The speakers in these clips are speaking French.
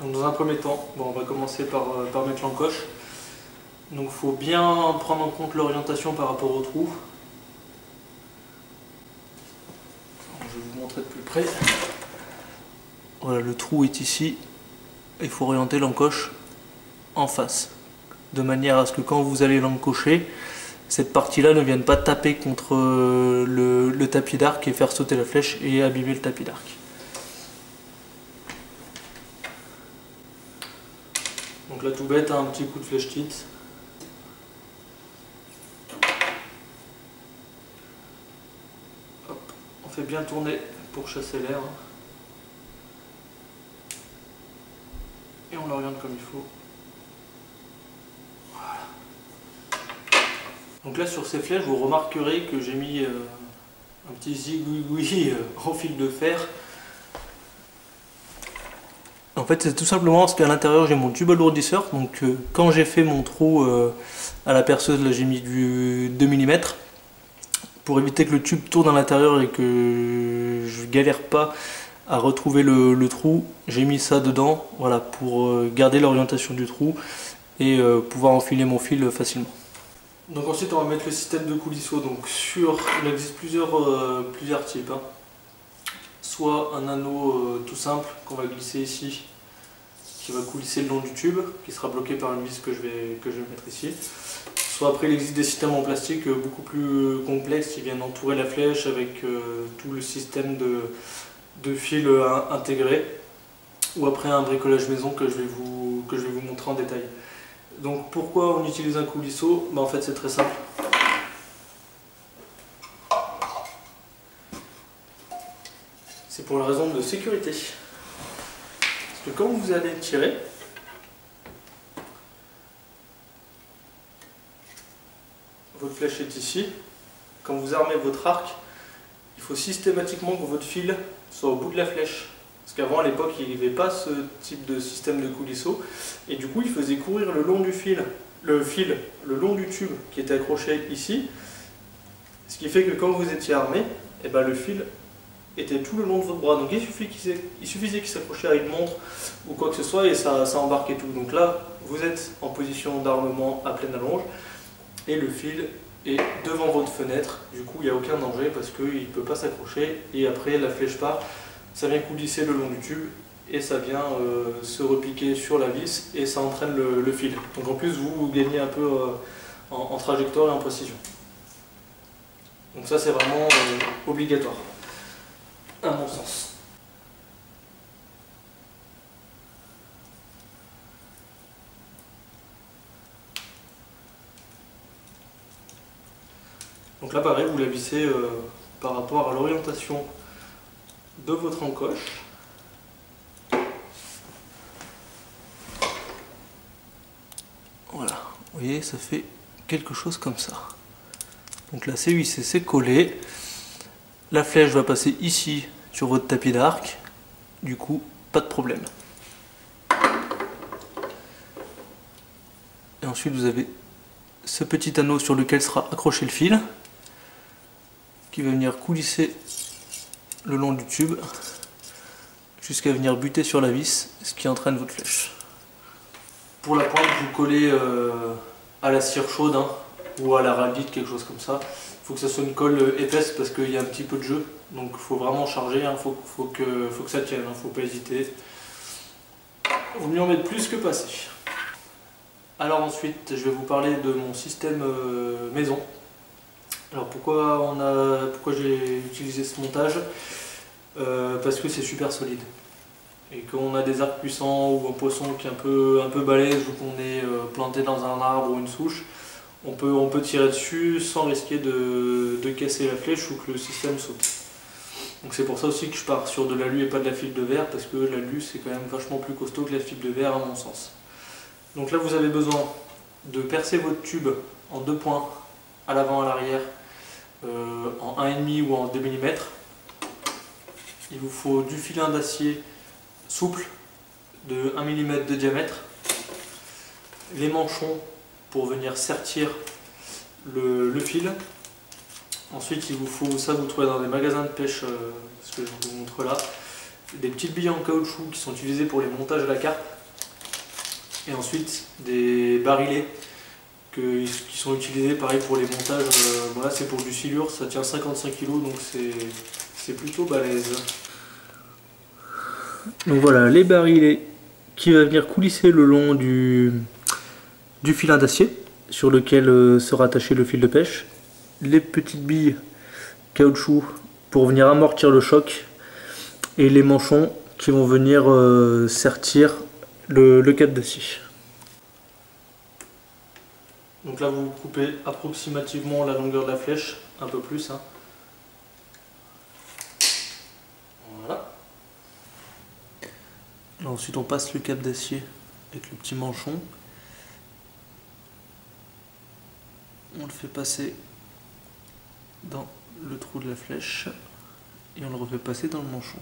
Donc dans un premier temps, bon, on va commencer par mettre l'encoche. Donc il faut bien prendre en compte l'orientation par rapport au trou. Je vais vous montrer de plus près. Voilà, le trou est ici. Il faut orienter l'encoche en face, de manière à ce que quand vous allez l'encocher, cette partie-là ne vienne pas taper contre le tapis d'arc et faire sauter la flèche et abîmer le tapis d'arc. Donc là tout bête, un petit coup de flèche titre. On fait bien tourner pour chasser l'air. Et on l'oriente comme il faut. Voilà. Donc là sur ces flèches, vous remarquerez que j'ai mis un petit zigouigoui en fil de fer. En fait c'est tout simplement parce qu'à l'intérieur j'ai mon tube alourdisseur. Donc quand j'ai fait mon trou à la perceuse, là j'ai mis du 2 mm. Pour éviter que le tube tourne à l'intérieur et que je galère pas à retrouver le trou, j'ai mis ça dedans, voilà, pour garder l'orientation du trou et pouvoir enfiler mon fil facilement. Donc ensuite on va mettre le système de coulisseau. Donc il existe plusieurs types, hein. Soit un anneau tout simple qu'on va glisser ici, qui va coulisser le long du tube, qui sera bloqué par une vis que je vais mettre ici. Soit après il existe des systèmes en plastique beaucoup plus complexes qui viennent entourer la flèche avec tout le système de fil intégré, ou après un bricolage maison que je vais vous montrer en détail. Donc pourquoi on utilise un coulisseau? En fait c'est très simple. C'est pour la raison de sécurité. Parce que quand vous allez tirer, votre flèche est ici. Quand vous armez votre arc, il faut systématiquement que votre fil soit au bout de la flèche. Parce qu'avant, à l'époque, il n'y avait pas ce type de système de coulisseau. Et du coup, il faisait courir le long du fil, le long du tube qui était accroché ici. Ce qui fait que quand vous étiez armé, et ben, le fil était tout le long de votre bras. Donc il suffisait qu'il s'accrochait à une montre ou quoi que ce soit et ça embarquait tout. Donc là, vous êtes en position d'armement à pleine allonge et le fil est devant votre fenêtre. Du coup, il n'y a aucun danger parce qu'il ne peut pas s'accrocher. Et après, la flèche part, ça vient coulisser le long du tube et ça vient se repiquer sur la vis et ça entraîne le fil. Donc en plus, vous gagnez un peu en trajectoire et en précision. Donc ça, c'est vraiment obligatoire, à mon sens. Donc là pareil, vous la vissez par rapport à l'orientation de votre encoche. Voilà, vous voyez, ça fait quelque chose comme ça. Donc là c'est vissé, c'est collé. La flèche va passer ici sur votre tapis d'arc. Du coup, pas de problème. Et ensuite vous avez ce petit anneau sur lequel sera accroché le fil, qui va venir coulisser le long du tube jusqu'à venir buter sur la vis, ce qui entraîne votre flèche. Pour la pointe, vous collez à la cire chaude, hein, ou à la raldite, quelque chose comme ça. Il faut que ça soit une colle épaisse parce qu'il y a un petit peu de jeu, donc il faut vraiment charger, hein, faut que ça tienne, hein, faut pas hésiter. Il vaut mieux en mettre plus que pas assez. Alors ensuite, je vais vous parler de mon système maison. Alors pourquoi j'ai utilisé ce montage? Parce que c'est super solide. Et quand on a des arcs puissants ou un poisson qui est un peu balèze ou qu'on est planté dans un arbre ou une souche, on peut tirer dessus sans risquer de casser la flèche ou que le système saute. Donc c'est pour ça aussi que je pars sur de l'alu et pas de la fibre de verre, parce que l'alu c'est quand même vachement plus costaud que la fibre de verre à mon sens. Donc là vous avez besoin de percer votre tube en 2 points, à l'avant à l'arrière, en 1,5 ou en 2 mm. Il vous faut du filin d'acier souple de 1 mm de diamètre, les manchons pour venir sertir le fil. Ensuite il vous faut, ça vous trouvez dans des magasins de pêche, ce que je vous montre là, des petites billes en caoutchouc qui sont utilisées pour les montages à la carpe. Et ensuite des barilets qui sont utilisés pareil pour les montages. Bon là c'est pour du silure, ça tient 55 kg donc c'est plutôt balèze. Donc voilà les barilets qui va venir coulisser le long du filin d'acier sur lequel sera attaché le fil de pêche. Les petites billes caoutchouc pour venir amortir le choc et les manchons qui vont venir sertir le câble d'acier. Donc là vous coupez approximativement la longueur de la flèche, un peu plus. Hein. Voilà. Là, ensuite on passe le câble d'acier avec le petit manchon. On le fait passer dans le trou de la flèche et on le refait passer dans le manchon.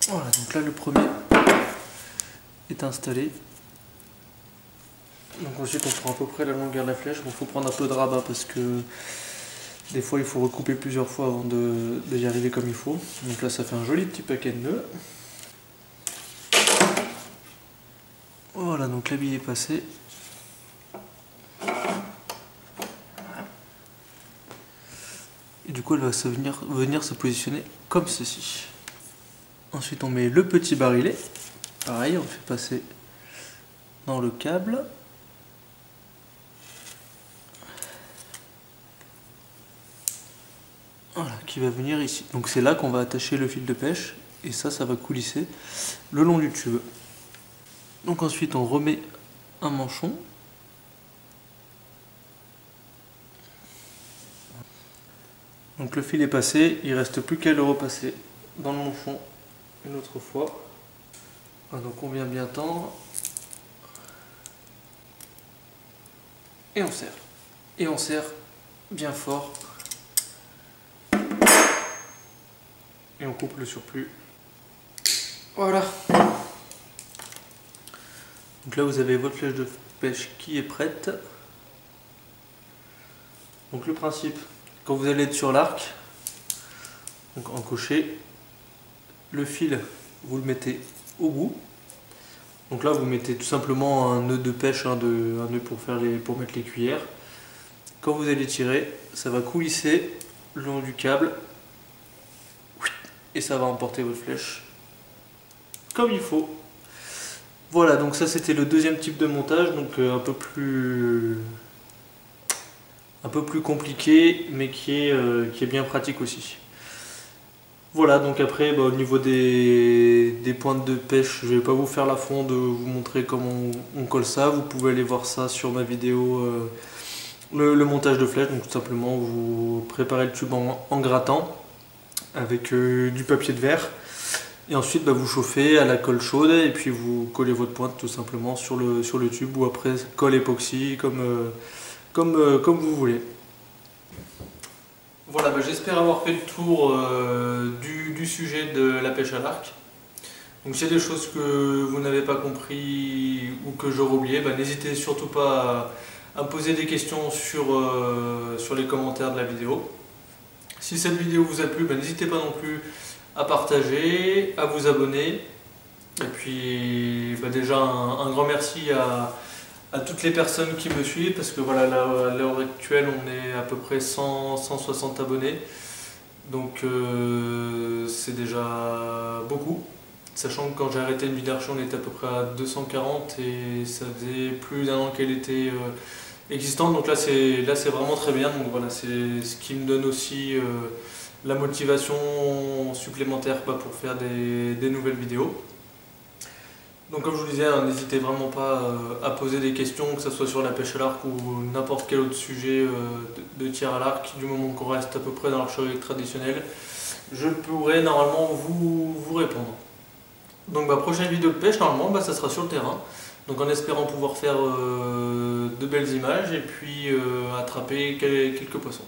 Voilà, donc là le premier est installé. Donc ensuite on prend à peu près la longueur de la flèche. Bon, faut prendre un peu de rabat parce que des fois il faut recouper plusieurs fois avant d'y arriver comme il faut. Donc là ça fait un joli petit paquet de nœuds. Voilà, donc la bille est passée. Et du coup elle va venir se positionner comme ceci. Ensuite on met le petit barillet. Pareil, on le fait passer dans le câble. Voilà, qui va venir ici. Donc c'est là qu'on va attacher le fil de pêche. Et ça va coulisser le long du tube. Donc ensuite on remet un manchon. Donc le fil est passé, il ne reste plus qu'à le repasser dans le manchon une autre fois. Voilà, donc on vient bien tendre. Et on serre. Et on serre bien fort. Et on coupe le surplus. Voilà. Donc là vous avez votre flèche de pêche qui est prête. Donc le principe, quand vous allez être sur l'arc, donc encoché, le fil vous le mettez au bout. Donc là vous mettez tout simplement un nœud de pêche, un nœud pour mettre les cuillères. Quand vous allez tirer, ça va coulisser le long du câble et ça va emporter votre flèche comme il faut. Voilà, donc ça c'était le deuxième type de montage, donc un peu plus compliqué, mais qui est bien pratique aussi. Voilà, donc après au niveau des pointes de pêche, je vais pas vous faire l'affront de vous montrer comment on colle ça. Vous pouvez aller voir ça sur ma vidéo, le montage de flèche. Donc tout simplement vous préparez le tube en grattant avec du papier de verre. Et ensuite vous chauffez à la colle chaude et puis vous collez votre pointe tout simplement sur le tube, ou après colle époxy comme vous voulez. Voilà, j'espère avoir fait le tour du sujet de la pêche à l'arc. Donc s'il y a des choses que vous n'avez pas compris ou que j'aurais oublié, n'hésitez surtout pas à me poser des questions sur les commentaires de la vidéo. Si cette vidéo vous a plu, n'hésitez pas non plus à partager, à vous abonner. Et puis déjà un grand merci à toutes les personnes qui me suivent, parce que voilà, à l'heure actuelle on est à peu près 160 abonnés. Donc c'est déjà beaucoup. Sachant que quand j'ai arrêté une vidéo on était à peu près à 240 et ça faisait plus d'un an qu'elle était existante. Donc là c'est vraiment très bien. Donc voilà, c'est ce qui me donne aussi la motivation supplémentaire pour faire des nouvelles vidéos. Donc comme je vous disais, n'hésitez vraiment pas à poser des questions, que ce soit sur la pêche à l'arc ou n'importe quel autre sujet de tir à l'arc, du moment qu'on reste à peu près dans l'archerie traditionnelle, je pourrai normalement vous répondre. Donc prochaine vidéo de pêche, normalement ça sera sur le terrain, donc en espérant pouvoir faire de belles images et puis attraper quelques poissons.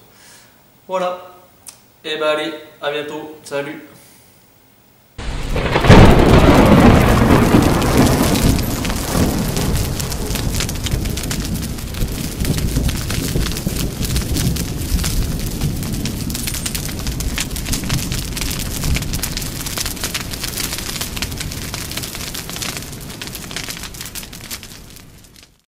Voilà, et allez, à bientôt, salut!